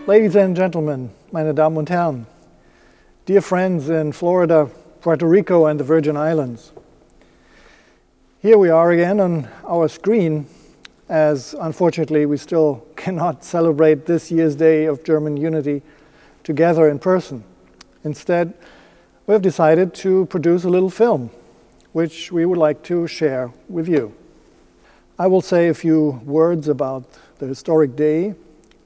Ladies and gentlemen, meine Damen und Herren, dear friends in Florida, Puerto Rico and the Virgin Islands. Here we are again on our screen, as unfortunately we still cannot celebrate this year's Day of German Unity together in person. Instead, we have decided to produce a little film, which we would like to share with you. I will say a few words about the historic day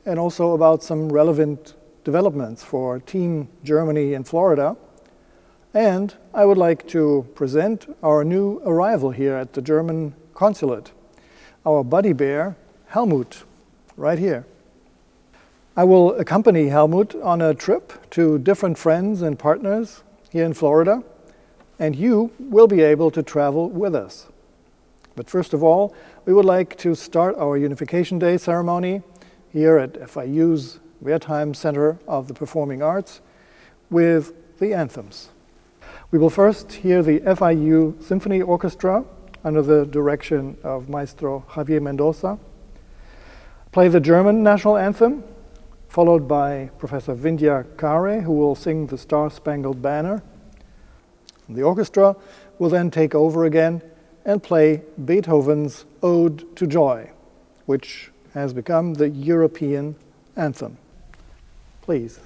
and also about some relevant developments for Team Germany in Florida. And I would like to present our new arrival here at the German consulate, our buddy bear, Helmut, right here. I will accompany Helmut on a trip to different friends and partners here in Florida, and you will be able to travel with us. But first of all, we would like to start our Unification Day ceremony here at FIU's Wertheim Center of the Performing Arts with the anthems. We will first hear the FIU Symphony Orchestra under the direction of Maestro Javier Mendoza play the German national anthem, followed by Professor Vindhya Kare, who will sing the Star-Spangled Banner. The orchestra will then take over again and play Beethoven's Ode to Joy, which has become the European anthem. Please.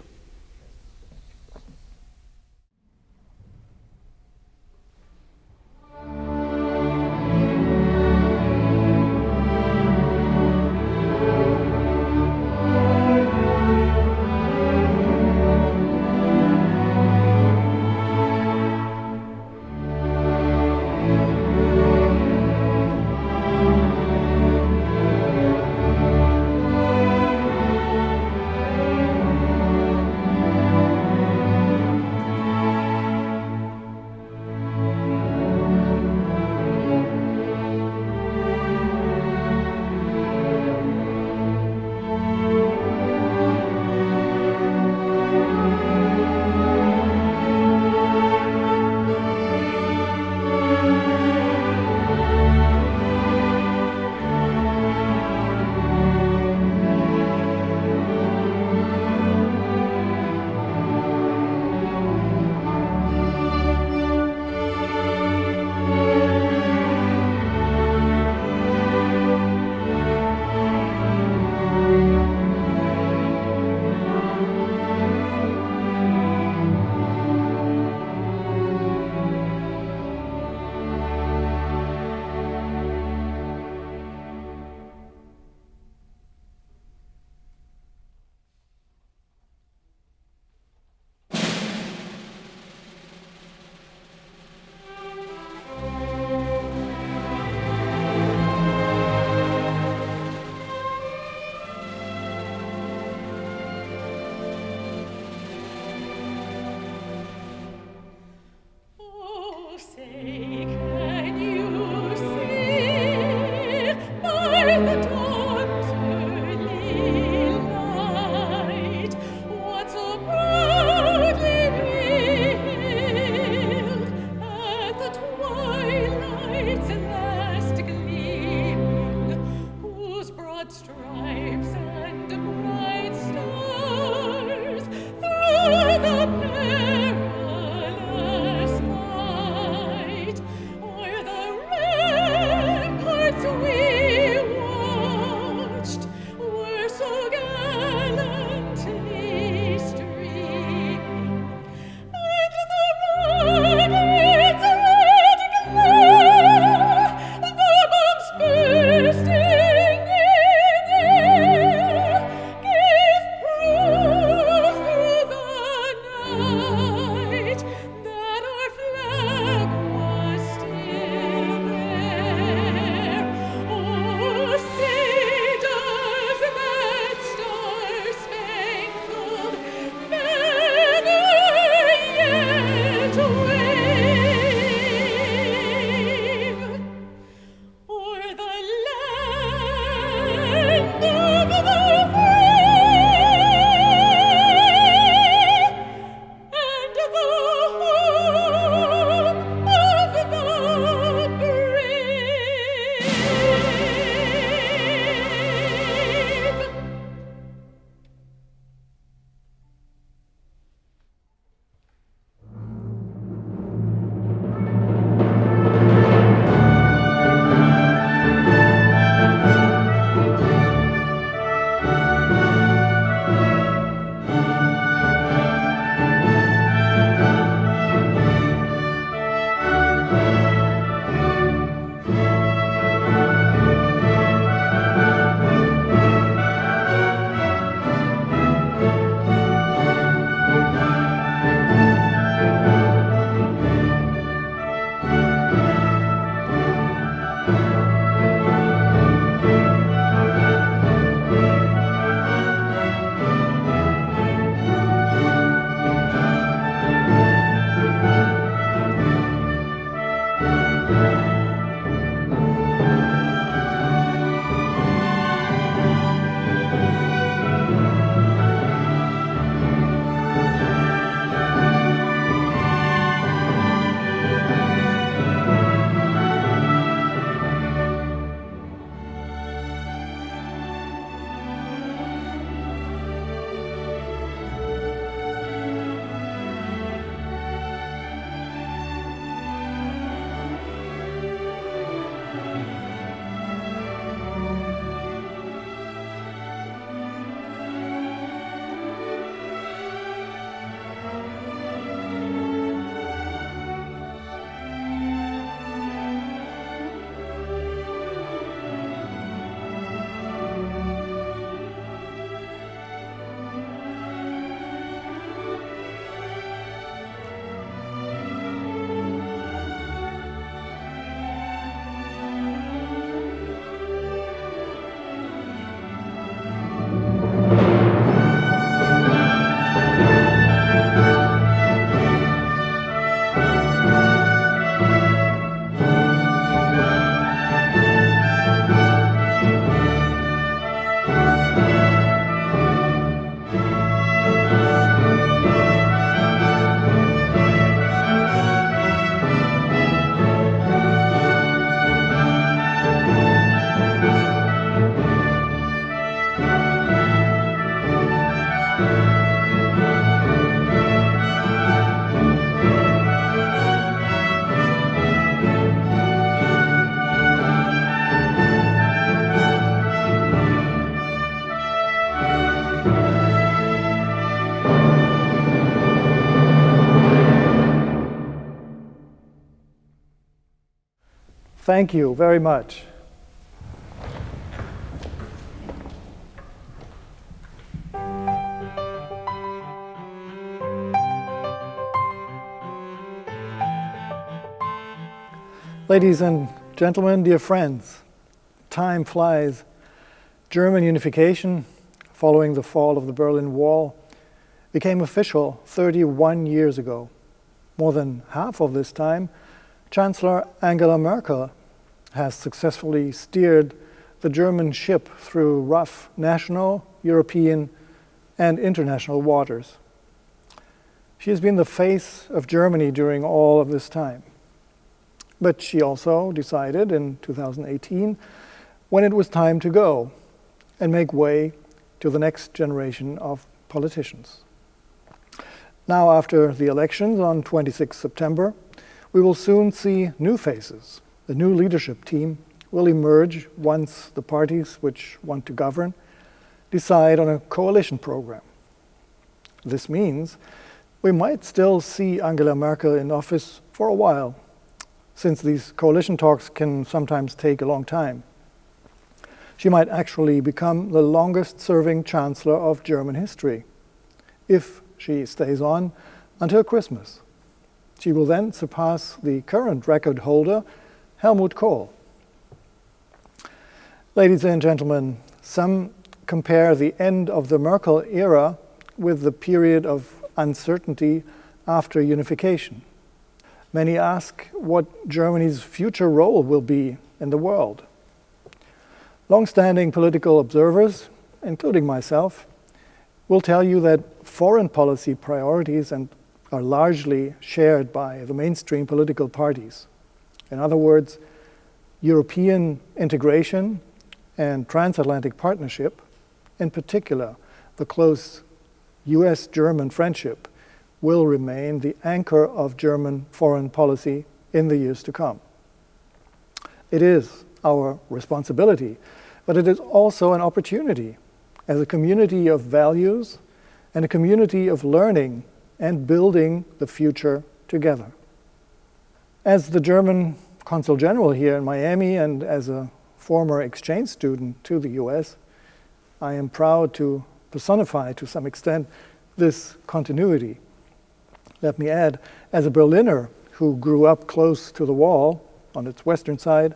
Thank you very much. Ladies and gentlemen, dear friends, time flies. German unification, following the fall of the Berlin Wall, became official 31 years ago. More than half of this time, Chancellor Angela Merkel has successfully steered the German ship through rough national, European, and international waters. She has been the face of Germany during all of this time. But she also decided in 2018, when it was time to go and make way to the next generation of politicians. Now, after the elections on 26 September, we will soon see new faces. The new leadership team will emerge once the parties which want to govern decide on a coalition program. This means we might still see Angela Merkel in office for a while, since these coalition talks can sometimes take a long time. She might actually become the longest-serving chancellor of German history, if she stays on until Christmas. She will then surpass the current record holder, Helmut Kohl. Ladies and gentlemen, some compare the end of the Merkel era with the period of uncertainty after unification. Many ask what Germany's future role will be in the world. Long-standing political observers, including myself, will tell you that foreign policy priorities are largely shared by the mainstream political parties. In other words, European integration and transatlantic partnership, in particular the close US-German friendship, will remain the anchor of German foreign policy in the years to come. It is our responsibility, but it is also an opportunity as a community of values and a community of learning and building the future together. As the German Consul General here in Miami and as a former exchange student to the US, I am proud to personify to some extent this continuity. Let me add, as a Berliner who grew up close to the wall on its western side,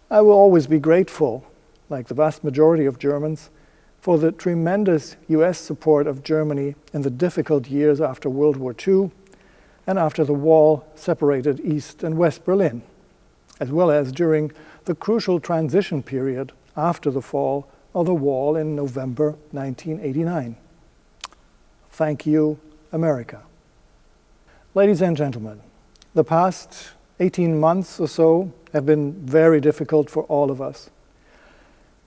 I will always be grateful, like the vast majority of Germans, for the tremendous US support of Germany in the difficult years after World War II and after the wall separated East and West Berlin, as well as during the crucial transition period after the fall of the wall in November 1989. Thank you, America. Ladies and gentlemen, the past 18 months or so have been very difficult for all of us.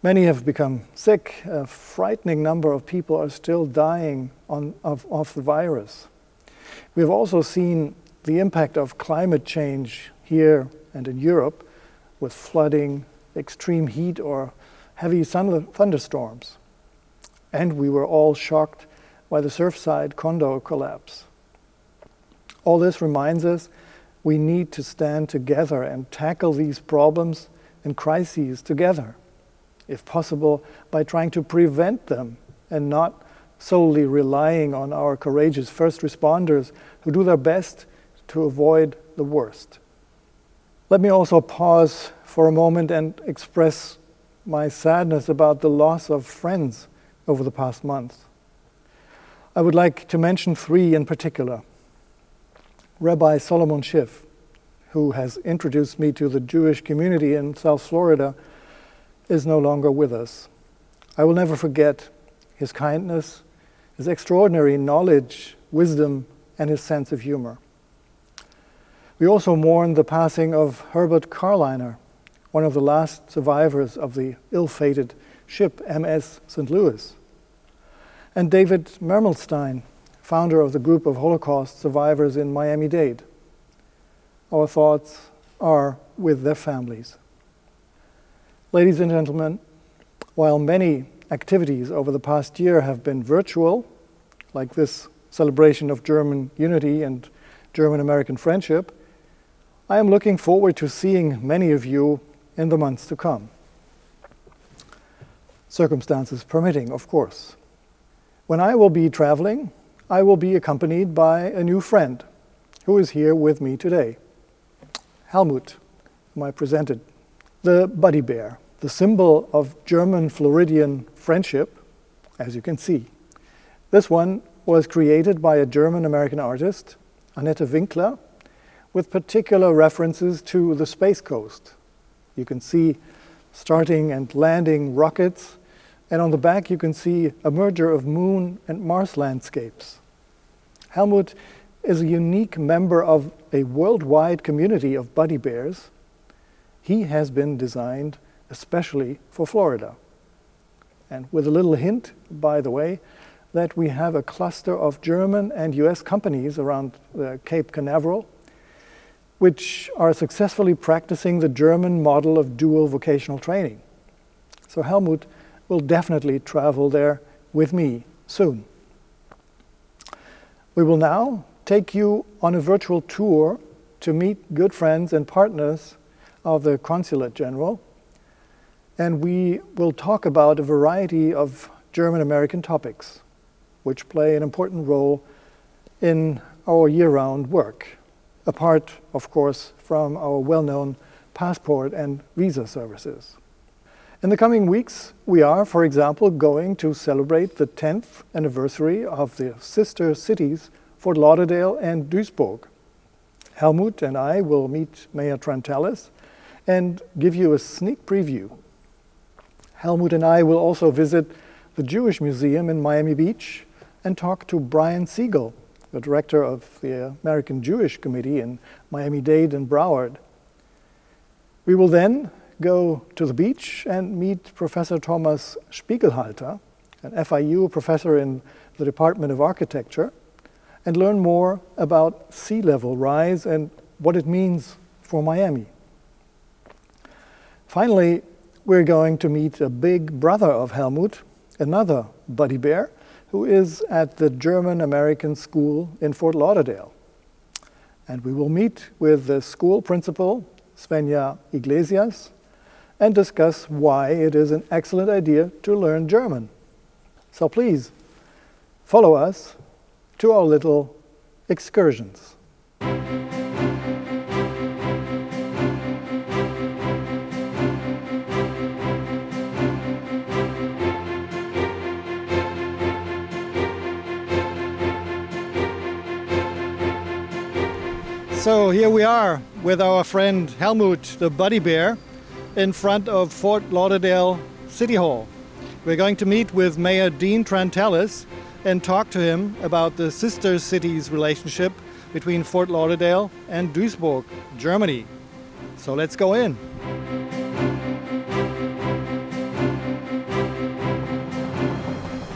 Many have become sick. A frightening number of people are still dying of the virus. We have also seen the impact of climate change here and in Europe with flooding, extreme heat, or heavy thunderstorms. And we were all shocked by the Surfside condo collapse. All this reminds us we need to stand together and tackle these problems and crises together, if possible, by trying to prevent them and not solely relying on our courageous first responders who do their best to avoid the worst. Let me also pause for a moment and express my sadness about the loss of friends over the past month. I would like to mention three in particular. Rabbi Solomon Schiff, who has introduced me to the Jewish community in South Florida, is no longer with us. I will never forget his kindness, his extraordinary knowledge, wisdom, and his sense of humor. We also mourn the passing of Herbert Karliner, one of the last survivors of the ill-fated ship MS St. Louis, and David Mermelstein, founder of the group of Holocaust survivors in Miami-Dade. Our thoughts are with their families. Ladies and gentlemen, while many activities over the past year have been virtual, like this celebration of German unity and German-American friendship, I am looking forward to seeing many of you in the months to come. Circumstances permitting, of course. When I will be traveling, I will be accompanied by a new friend who is here with me today. Helmut, whom I presented. The buddy bear, the symbol of German Floridian friendship, as you can see. This one was created by a German-American artist, Annette Winkler, with particular references to the Space Coast. You can see starting and landing rockets, and on the back you can see a merger of Moon and Mars landscapes. Helmut is a unique member of a worldwide community of buddy bears. He has been designed especially for Florida. And with a little hint, by the way, that we have a cluster of German and US companies around Cape Canaveral, which are successfully practicing the German model of dual vocational training. So Helmut will definitely travel there with me soon. We will now take you on a virtual tour to meet good friends and partners of the Consulate General, and we will talk about a variety of German-American topics, which play an important role in our year-round work, apart, of course, from our well-known passport and visa services. In the coming weeks, we are, for example, going to celebrate the 10th anniversary of the sister cities Fort Lauderdale and Duisburg. Helmut and I will meet Mayor Trantalis and give you a sneak preview. Helmut and I will also visit the Jewish Museum in Miami Beach and talk to Brian Siegel, the director of the American Jewish Committee in Miami-Dade and Broward. We will then go to the beach and meet Professor Thomas Spiegelhalter, an FIU professor in the Department of Architecture, and learn more about sea level rise and what it means for Miami. Finally, we're going to meet a big brother of Helmut, another buddy bear, who is at the German-American School in Fort Lauderdale. And we will meet with the school principal, Svenja Iglesias, and discuss why it is an excellent idea to learn German. So please, follow us to our little excursions. So here we are with our friend Helmut, the buddy bear, in front of Fort Lauderdale City Hall. We're going to meet with Mayor Dean Trantalis and talk to him about the sister cities relationship between Fort Lauderdale and Duisburg, Germany. So let's go in.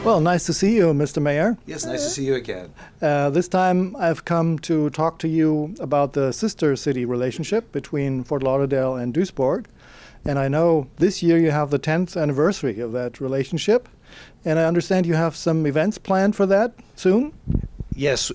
Well, nice to see you, Mr. Mayor. Yes, nice to see you again. This time I've come to talk to you about the sister city relationship between Fort Lauderdale and Duisburg. And I know this year you have the 10th anniversary of that relationship. And I understand you have some events planned for that soon? Yes,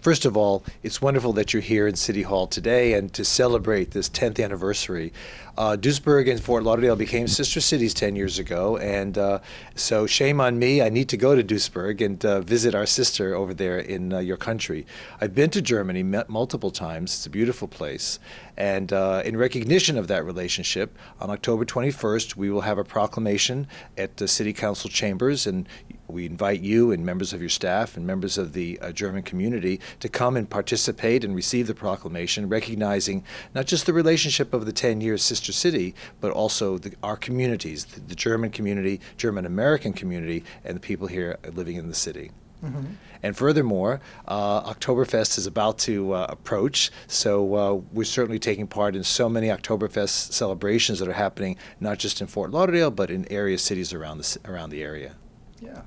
first of all, it's wonderful that you're here in City Hall today and to celebrate this 10th anniversary. Duisburg and Fort Lauderdale became sister cities 10 years ago, and so shame on me. I need to go to Duisburg and visit our sister over there in your country. I've been to Germany multiple times. It's a beautiful place. And in recognition of that relationship, on October 21st, we will have a proclamation at the City Council chambers, and we invite you and members of your staff and members of the German community to come and participate and receive the proclamation, recognizing not just the relationship of the 10 years sister city, but also our communities, the German community, German-American community, and the people here living in the city. Mm-hmm. And furthermore, Oktoberfest is about to approach, so we're certainly taking part in so many Oktoberfest celebrations that are happening not just in Fort Lauderdale, but in area cities around the area. Yeah.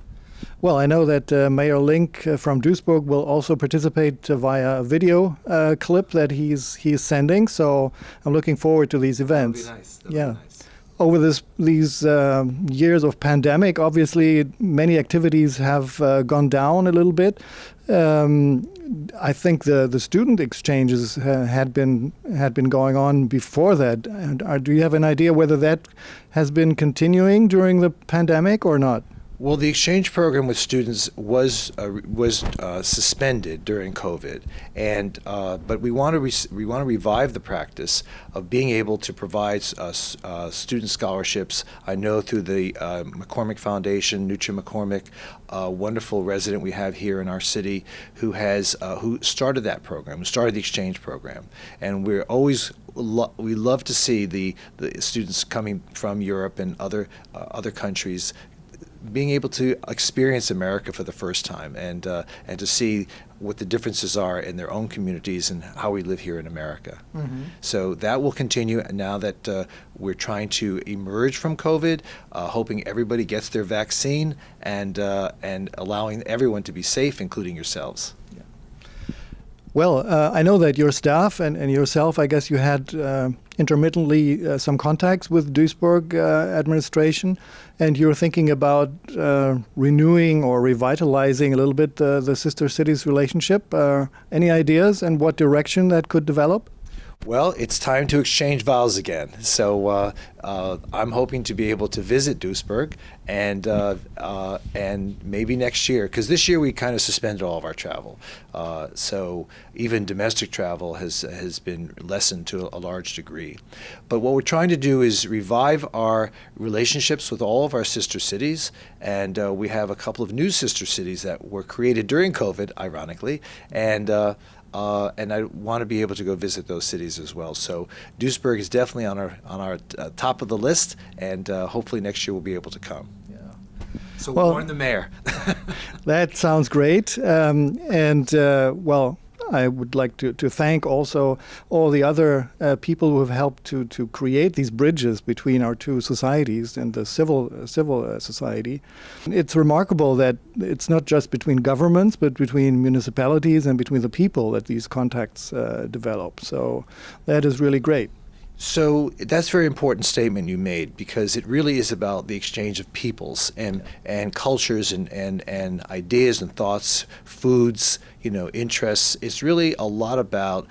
Well, I know that Mayor Link from Duisburg will also participate via a video clip that he's sending. So I'm looking forward to these events. That'll be nice. Yeah. Be nice. Over these years of pandemic, obviously many activities have gone down a little bit. I think the student exchanges had been going on before that. And do you have an idea whether that has been continuing during the pandemic or not? Well, the exchange program with students was suspended during COVID, and but we want to revive the practice of being able to provide student scholarships. I know through the McCormick Foundation, Nutri McCormick, a wonderful resident we have here in our city, who started that program, who started the exchange program, and we're always we love to see the students coming from Europe and other countries being able to experience America for the first time, and to see what the differences are in their own communities and how we live here in America. Mm-hmm. So that will continue now that we're trying to emerge from COVID, hoping everybody gets their vaccine, and allowing everyone to be safe, including yourselves. Well, I know that your staff and yourself, I guess you had intermittently some contacts with Duisburg administration, and you're thinking about renewing or revitalizing a little bit the sister cities relationship. Any ideas and what direction that could develop? Well, it's time to exchange vows again. So I'm hoping to be able to visit Duisburg and maybe next year, because this year we kind of suspended all of our travel. So even domestic travel has been lessened to a large degree. But what we're trying to do is revive our relationships with all of our sister cities, and we have a couple of new sister cities that were created during COVID, ironically, and I want to be able to go visit those cities as well. So Duisburg is definitely on our top of the list, and hopefully next year we'll be able to come. Yeah. So we'll warn the mayor. That sounds great. Well, I would like to thank also all the other people who have helped to create these bridges between our two societies and the civil society. It's remarkable that it's not just between governments, but between municipalities and between the people that these contacts develop. So that is really great. So that's a very important statement you made, because it really is about the exchange of peoples and cultures and ideas and thoughts, foods, interests. It's really a lot about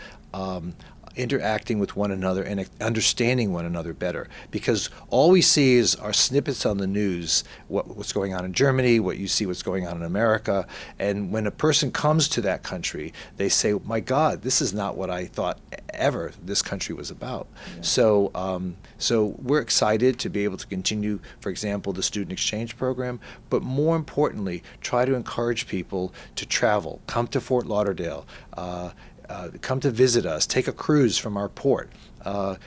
interacting with one another and understanding one another better, because all we see are snippets on the news, what's going on in Germany, what you see what's going on in America, and when a person comes to that country, they say, my God, this is not what I thought ever this country was about. Yeah. So we're excited to be able to continue, for example, the student exchange program, but more importantly, try to encourage people to travel, come to Fort Lauderdale, come to visit us, take a cruise from our port,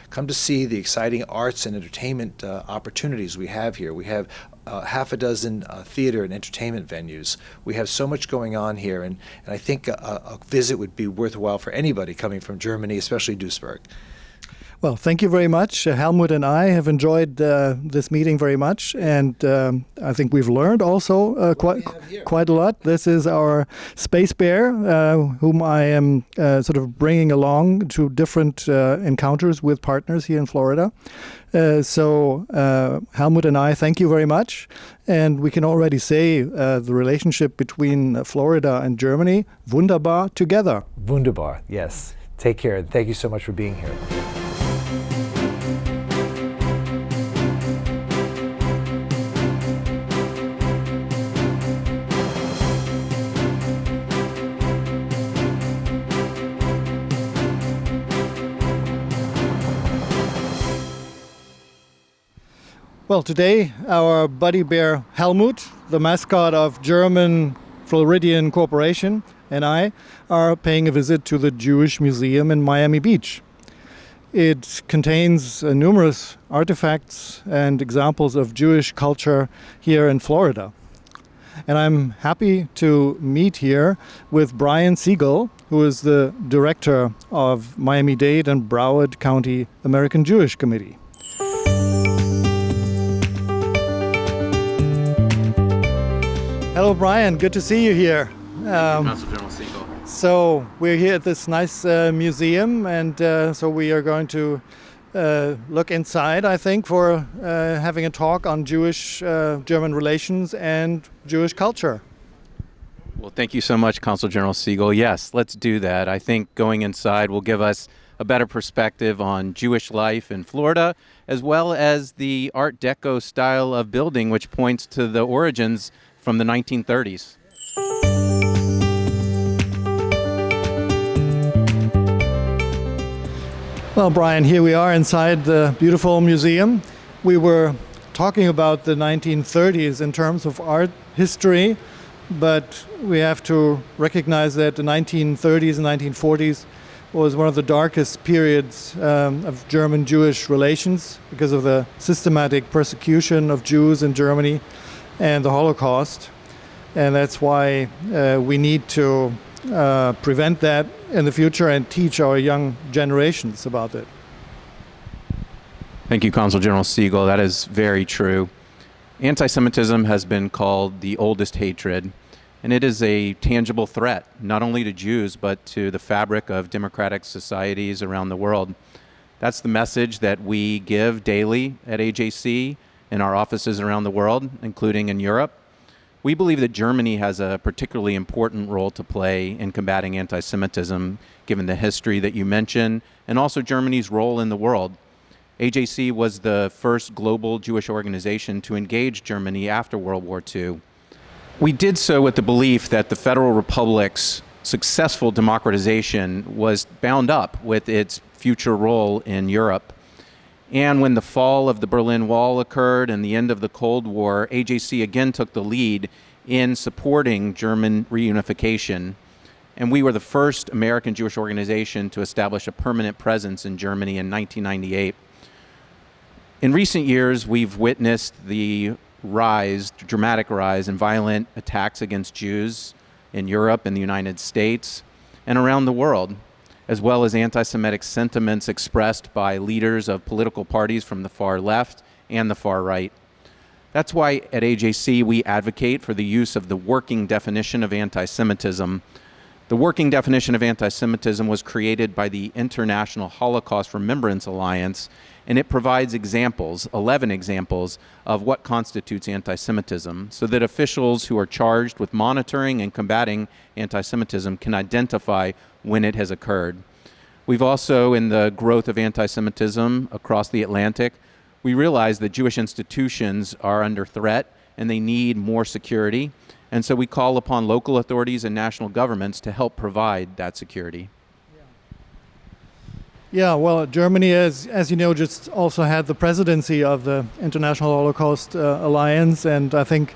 come to see the exciting arts and entertainment opportunities we have here. We have half a dozen theater and entertainment venues. We have so much going on here, and I think a visit would be worthwhile for anybody coming from Germany, especially Duisburg. Well, thank you very much. Helmut and I have enjoyed this meeting very much, and I think we've learned also quite a lot. This is our space bear, whom I am sort of bringing along to different encounters with partners here in Florida. So Helmut and I thank you very much, and we can already say the relationship between Florida and Germany, wunderbar together. Wunderbar, yes. Take care, and thank you so much for being here. Well, today our buddy bear Helmut, the mascot of German Floridian Corporation, and I are paying a visit to the Jewish Museum in Miami Beach. It contains numerous artifacts and examples of Jewish culture here in Florida. And I'm happy to meet here with Brian Siegel, who is the director of Miami-Dade and Broward County American Jewish Committee. Hello, Brian. Good to see you here. General Siegel. So we're here at this nice museum, and so we are going to look inside, I think, for having a talk on Jewish-German relations and Jewish culture. Well, thank you so much, Consul General Siegel. Yes, let's do that. I think going inside will give us a better perspective on Jewish life in Florida, as well as the Art Deco style of building, which points to the origins from the 1930s. Well, Brian, here we are inside the beautiful museum. We were talking about the 1930s in terms of art history, but we have to recognize that the 1930s and 1940s was one of the darkest periods of German-Jewish relations because of the systematic persecution of Jews in Germany and the Holocaust. And that's why we need to prevent that in the future and teach our young generations about it. Thank you, Consul General Siegel. That is very true. Anti-Semitism has been called the oldest hatred, and it is a tangible threat, not only to Jews, but to the fabric of democratic societies around the world. That's the message that we give daily at AJC in our offices around the world, including in Europe. We believe that Germany has a particularly important role to play in combating anti-Semitism, given the history that you mentioned, and also Germany's role in the world. AJC was the first global Jewish organization to engage Germany after World War II. We did so with the belief that the Federal Republic's successful democratization was bound up with its future role in Europe. And when the fall of the Berlin Wall occurred and the end of the Cold War, AJC again took the lead in supporting German reunification. And we were the first American Jewish organization to establish a permanent presence in Germany in 1998. In recent years, we've witnessed the dramatic rise in violent attacks against Jews in Europe and the United States and around the world, as well as anti-Semitic sentiments expressed by leaders of political parties from the far left and the far right. That's why at AJC we advocate for the use of the working definition of anti-Semitism. The working definition of anti-Semitism was created by the International Holocaust Remembrance Alliance, and it provides examples, 11 examples, of what constitutes anti-Semitism, so that officials who are charged with monitoring and combating anti-Semitism can identify when it has occurred. We've also, in the growth of anti-Semitism across the Atlantic, we realize that Jewish institutions are under threat and they need more security. And so we call upon local authorities and national governments to help provide that security. Yeah, well, Germany, as you know, just also had the presidency of the International Holocaust Alliance, and I think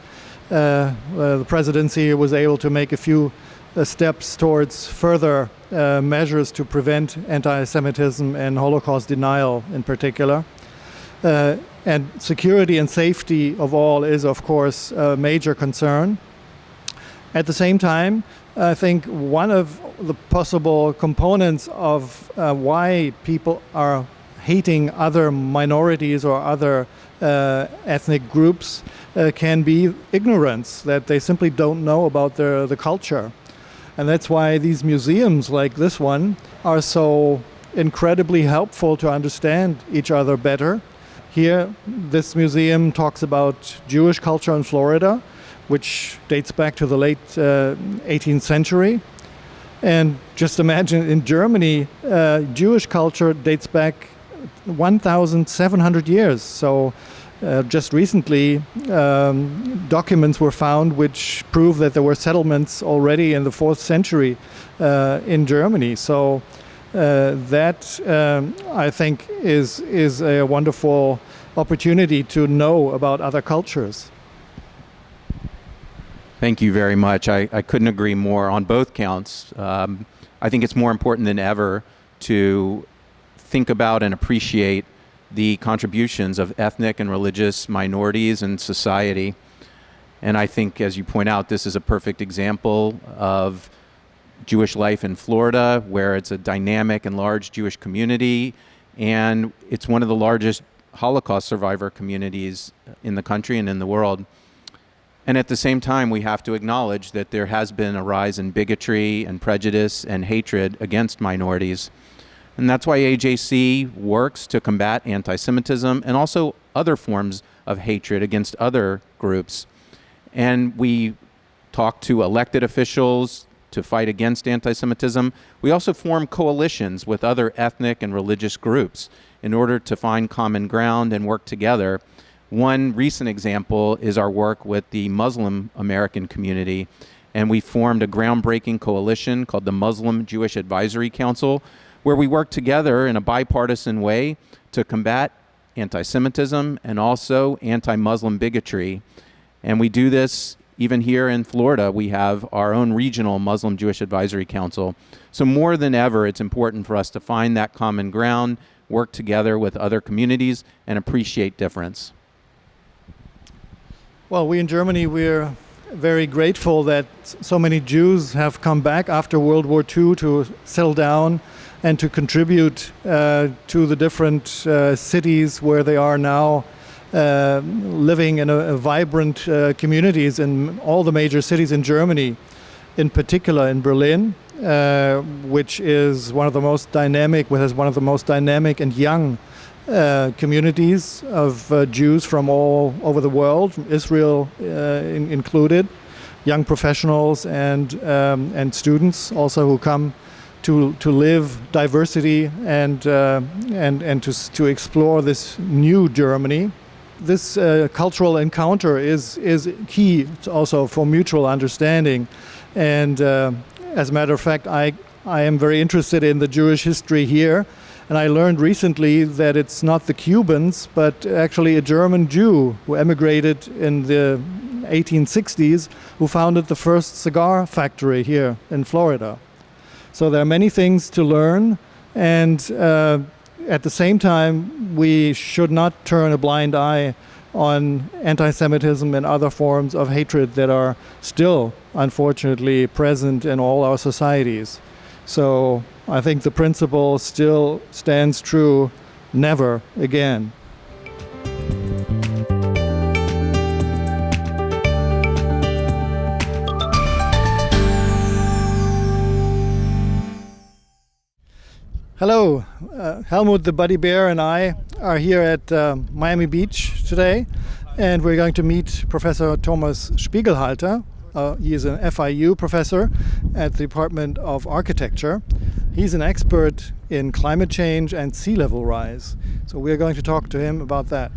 the presidency was able to make a few steps towards further measures to prevent anti-Semitism and Holocaust denial in particular. And security and safety of all is, of course, a major concern. At the same time, I think one of the possible components of why people are hating other minorities or other ethnic groups can be ignorance, that they simply don't know about the culture. And that's why these museums like this one are so incredibly helpful to understand each other better. Here, this museum talks about Jewish culture in Florida, which dates back to the late 18th century. And just imagine in Germany, Jewish culture dates back 1,700 years. So just recently, documents were found which prove that there were settlements already in the 4th century in Germany. So that, I think, is a wonderful opportunity to know about other cultures. Thank you very much. I couldn't agree more on both counts. I think it's more important than ever to think about and appreciate the contributions of ethnic and religious minorities in society. And I think, as you point out, this is a perfect example of Jewish life in Florida, where it's a dynamic and large Jewish community, and it's one of the largest Holocaust survivor communities in the country and in the world. And at the same time, we have to acknowledge that there has been a rise in bigotry and prejudice and hatred against minorities. And that's why AJC works to combat anti-Semitism and also other forms of hatred against other groups. And we talk to elected officials to fight against anti-Semitism. We also form coalitions with other ethnic and religious groups in order to find common ground and work together. One recent example is our work with the Muslim American community, and we formed a groundbreaking coalition called the Muslim Jewish Advisory Council, where we work together in a bipartisan way to combat anti-Semitism and also anti-Muslim bigotry. And we do this even here in Florida. We have our own regional Muslim Jewish Advisory Council. So more than ever, it's important for us to find that common ground, work together with other communities, and appreciate difference. Well, we in Germany, we're very grateful that so many Jews have come back after World War II to settle down and to contribute to the different cities where they are now living in a vibrant communities in all the major cities in Germany, in particular in Berlin, which is one of the most dynamic, and young communities of Jews from all over the world, Israel included, young professionals and students also who come to live diversity and to explore this new Germany. This cultural encounter is key also for mutual understanding, and as a matter of fact, I am very interested in the Jewish history here. And I learned recently that it's not the Cubans, but actually a German Jew who emigrated in the 1860s who founded the first cigar factory here in Florida. So there are many things to learn, and at the same time, we should not turn a blind eye on anti-Semitism and other forms of hatred that are still, unfortunately, present in all our societies. So I think the principle still stands true: never again. Hello, Helmut the Buddy Bear and I are here at Miami Beach today, and we're going to meet Professor Thomas Spiegelhalter. He is an FIU professor at the Department of Architecture. He's an expert in climate change and sea level rise. So we're going to talk to him about that.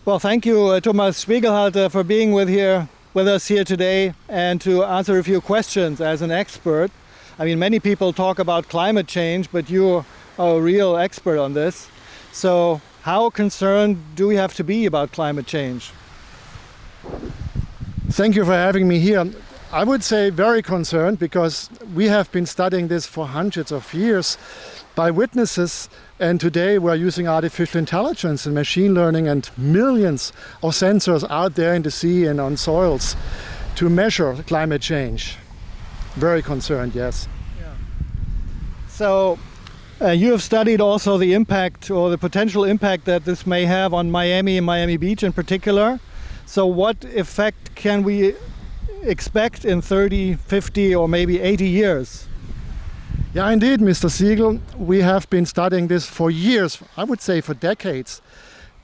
Well, thank you, Thomas Spiegelhalter, for being with us here today and to answer a few questions as an expert. I mean, many people talk about climate change, but you are a real expert on this. So how concerned do we have to be about climate change? Thank you for having me here. I would say very concerned, because we have been studying this for hundreds of years by witnesses, and today we're using artificial intelligence and machine learning and millions of sensors out there in the sea and on soils to measure climate change. Very concerned, yes. Yeah. So you have studied also the impact or the potential impact that this may have on Miami and Miami Beach in particular. So what effect can we expect in 30, 50 or maybe 80 years? Yeah, indeed, Mr. Siegel. We have been studying this for years, I would say for decades,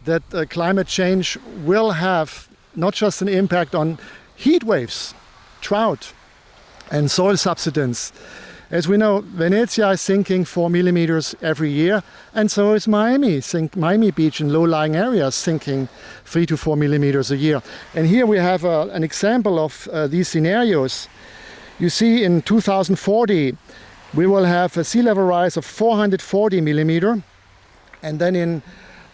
that climate change will have not just an impact on heat waves, drought, and soil subsidence. As we know, Venezia is sinking 4 millimeters every year, and so is Miami. Miami Beach in low-lying areas sinking 3 to 4 millimeters a year. And here we have an example of these scenarios. You see, in 2040, we will have a sea level rise of 440 millimeter, and then in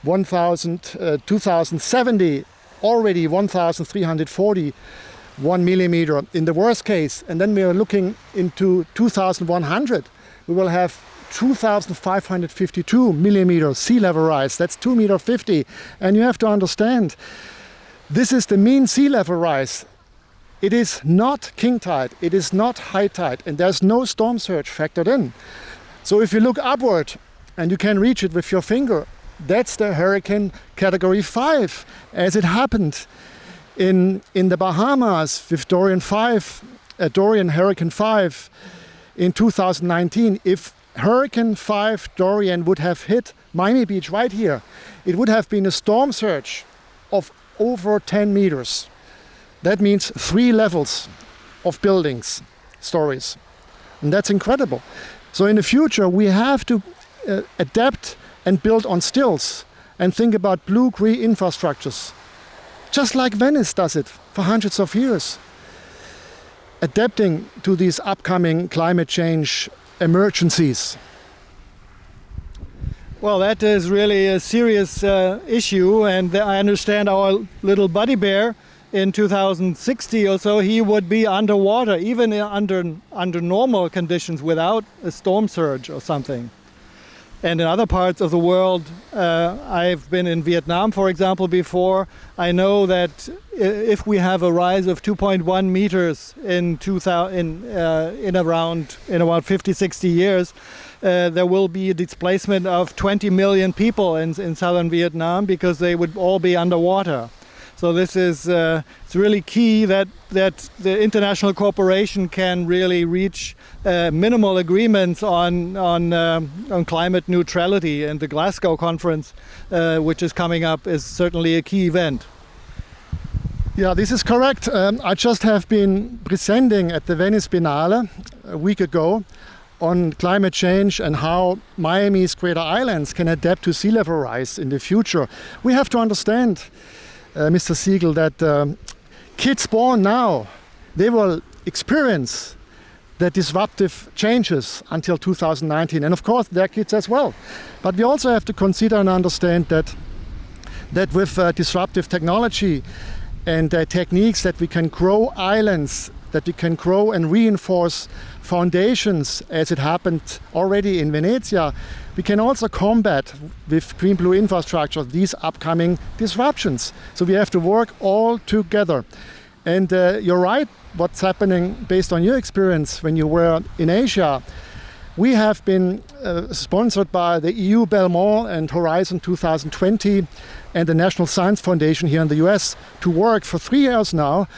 2070, already 1,340 1 millimeter in the worst case. And then we are looking into 2100. We will have 2,552 millimeter sea level rise. That's 2.50 meters. And you have to understand, this is the mean sea level rise. It is not king tide, it is not high tide, and there's no storm surge factored in. So if you look upward and you can reach it with your finger, that's the hurricane category 5, as it happened in the Bahamas with Dorian Hurricane 5 in 2019. If Hurricane 5 Dorian would have hit Miami Beach right here, it would have been a storm surge of over 10 meters. That means 3 levels of buildings, stories. And that's incredible. So in the future, we have to adapt and build on stills and think about blue-green infrastructures, just like Venice does it for hundreds of years. Adapting to these upcoming climate change emergencies. Well, that is really a serious issue, and I understand our little buddy bear in 2060 or so, he would be underwater, even under normal conditions without a storm surge or something. And in other parts of the world, I've been in Vietnam, for example, before. I know that if we have a rise of 2.1 meters in about 50, 60 years, there will be a displacement of 20 million people in southern Vietnam because they would all be underwater. So this is it's really key that the international cooperation can really reach minimal agreements on climate neutrality, and the Glasgow conference, which is coming up, is certainly a key event. Yeah, this is correct. I just have been presenting at the Venice Biennale a week ago on climate change and how Miami's greater islands can adapt to sea level rise in the future. We have to understand, Mr. Siegel, that kids born now, they will experience the disruptive changes until 2019, and of course their kids as well. But we also have to consider and understand that with disruptive technology and techniques, that we can grow islands, that we can grow and reinforce foundations, as it happened already in Venezia. We can also combat with green-blue infrastructure these upcoming disruptions. So we have to work all together. And you're right, what's happening based on your experience when you were in Asia. We have been sponsored by the EU Belmont and Horizon 2020 and the National Science Foundation here in the US to work for 3 years now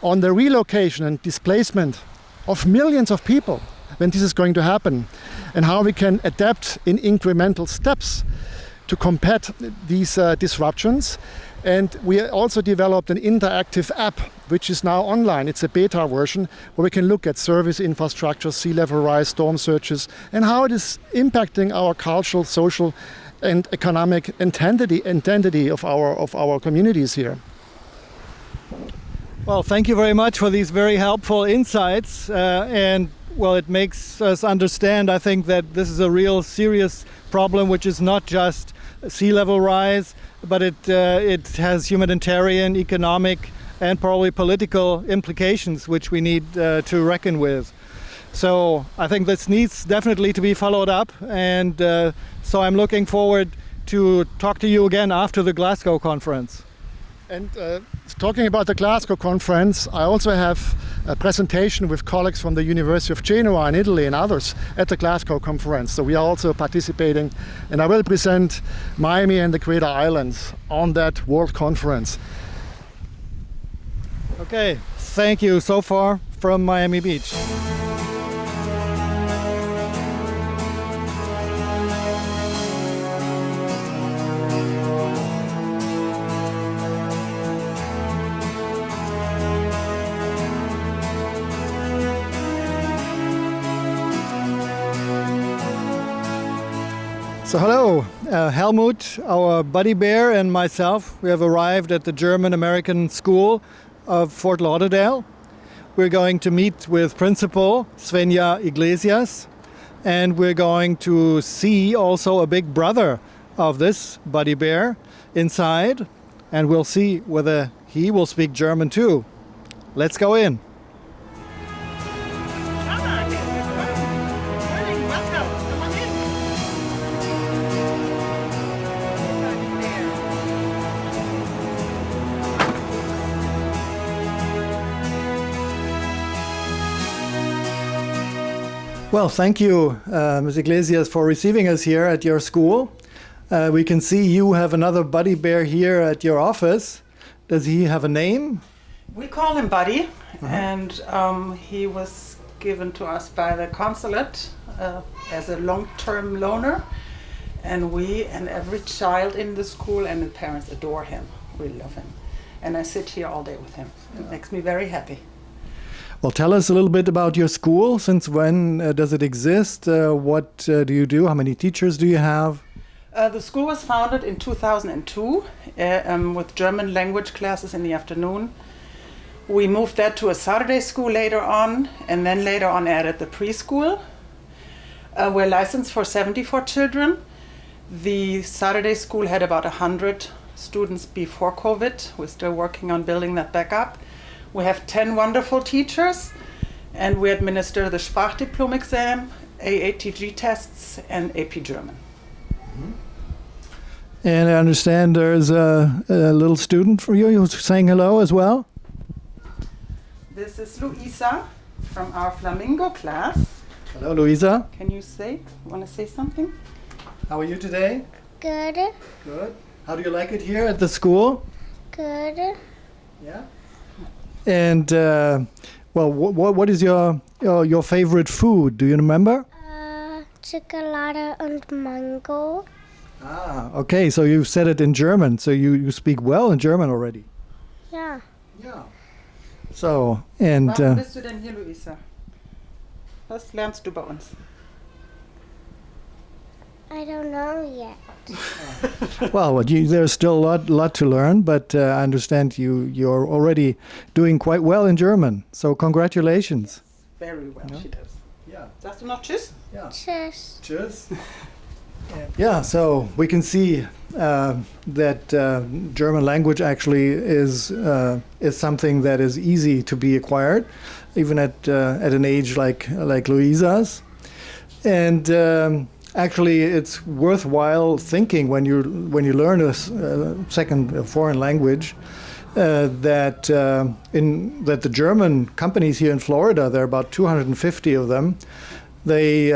on the relocation and displacement of millions of people when this is going to happen, and how we can adapt in incremental steps to combat these disruptions. And we also developed an interactive app which is now online. It's a beta version where we can look at service infrastructure, sea level rise, storm surges, and how it is impacting our cultural, social and economic identity of our communities here. Well, thank you very much for these very helpful insights. And well, it makes us understand, I think, that this is a real serious problem, which is not just sea level rise, but it has humanitarian, economic, and probably political implications, which we need to reckon with. So I think this needs definitely to be followed up. And so I'm looking forward to talk to you again after the Glasgow conference. And talking about the Glasgow conference, I also have a presentation with colleagues from the University of Genoa in Italy and others at the Glasgow conference. So we are also participating, and I will present Miami and the Greater Islands on that World Conference. Okay, thank you so far from Miami Beach. So hello, Helmut, our buddy bear, and myself. We have arrived at the German-American School of Fort Lauderdale. We're going to meet with Principal Svenja Iglesias, and we're going to see also a big brother of this buddy bear inside, and we'll see whether he will speak German too. Let's go in. Well, thank you, Ms. Iglesias, for receiving us here at your school. We can see you have another buddy bear here at your office. Does he have a name? We call him Buddy, and he was given to us by the consulate as a long-term loaner. And we and every child in the school and the parents adore him. We love him. and I sit here all day with him. It makes me very happy. Well, tell us a little bit about your school. Since when does it exist? What do you do? How many teachers do you have? The school was founded in 2002 with German language classes in the afternoon. We moved that to a Saturday school later on, and then later on added the preschool. We're licensed for 74 children. The Saturday school had about 100 students before COVID. We're still working on building that back up. We have 10 wonderful teachers, and we administer the Sprachdiplom exam, AATG tests, and AP German. And I understand there's a little student for you who's saying hello as well. This is Luisa from our Flamingo class. Hello, Luisa. Can you want to say something? How are you today? Good, Good. How do you like it here at the school? good. Yeah. And well, what is your favorite food? Do you remember? Chocolate and mango. Ah, okay. So you said it in German. So you speak well in German already. Ja. Yeah. So and Warum bist du denn hier, Luisa? Was lernst du bei uns? I don't know yet. well, there's still a lot to learn, but I understand you're already doing quite well in German. So congratulations. Very well, Ja. she does. Yeah. Sagst du noch Tschüss? Yeah. Tschüss. Cheers. Yeah, so we can see that German language actually is something that is easy to be acquired, even at an age like Louisa's, and actually it's worthwhile thinking when you learn a second foreign language that the German companies here in Florida, there are about 250 of them. They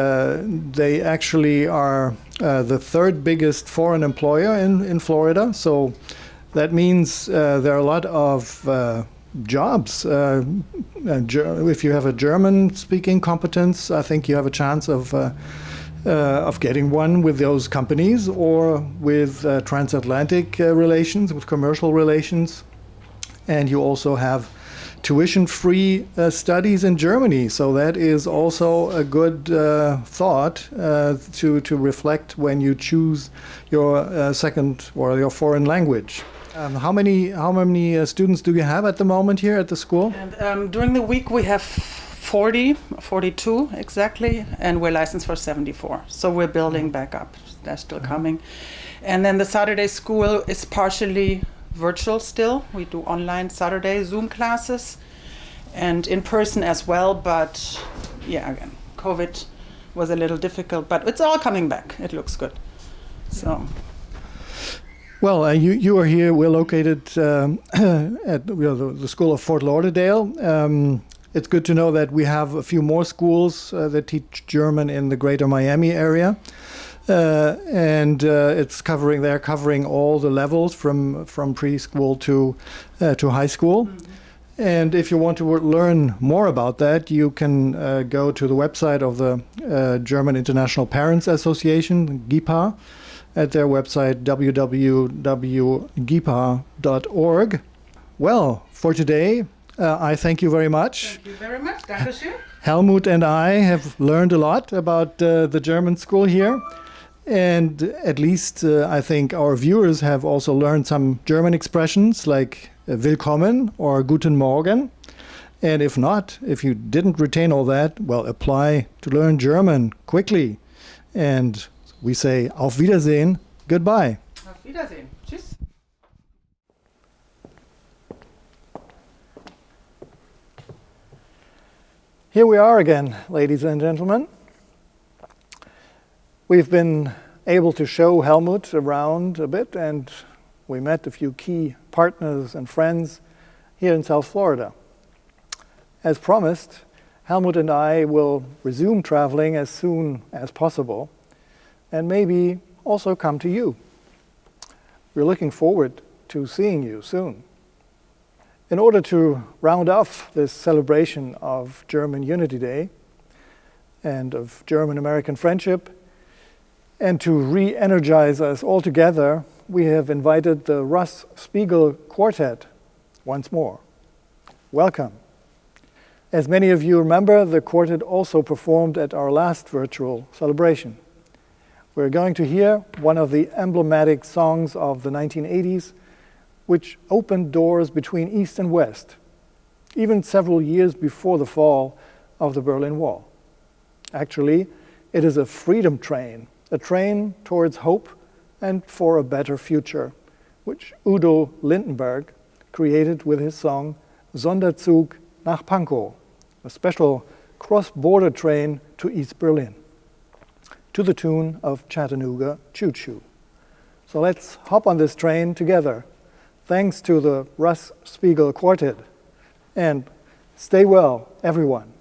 actually are the third biggest foreign employer in Florida. So that means there are a lot of jobs. If you have a German-speaking competence, I think you have a chance of getting one with those companies, or with transatlantic relations, with commercial relations. And you also have tuition-free studies in Germany. So that is also a good thought to reflect when you choose your second or your foreign language. How many students do you have at the moment here at the school? And during the week we have 42 exactly, and we're licensed for 74. So we're building back up. They're still coming. And then the Saturday school is partially virtual still. We do online Saturday Zoom classes and in person as well, but yeah, again, COVID was a little difficult, but it's all coming back. It looks good. So. Well, you are here. We're located at the School of Fort Lauderdale. It's good to know that we have a few more schools that teach German in the greater Miami area. And they're covering all the levels from preschool to high school. Mm-hmm. And if you want to learn more about that, you can go to the website of the German International Parents Association, GIPA, at their website www.gipa.org. Well, for today, I thank you very much. Thank you very much. Dankeschön. Helmut and I have learned a lot about the German school here. And at least I think our viewers have also learned some German expressions like willkommen or guten Morgen. And if not, if you didn't retain all that, well, apply to learn German quickly. And we say auf Wiedersehen, goodbye. Auf Wiedersehen. Tschüss. Here we are again, ladies and gentlemen. We've been able to show Helmut around a bit, and we met a few key partners and friends here in South Florida. As promised, Helmut and I will resume traveling as soon as possible, and maybe also come to you. We're looking forward to seeing you soon. In order to round off this celebration of German Unity Day and of German-American friendship, and to re-energize us all together, we have invited the Russ Spiegel Quartet once more. Welcome. As many of you remember, the quartet also performed at our last virtual celebration. We're going to hear one of the emblematic songs of the 1980s, which opened doors between East and West, even several years before the fall of the Berlin Wall. Actually, it is a freedom train, a train towards hope and for a better future, which Udo Lindenberg created with his song Sonderzug nach Pankow, a special cross-border train to East Berlin, to the tune of Chattanooga Choo Choo. So let's hop on this train together, thanks to the Russ Spiegel Quartet. And stay well, everyone.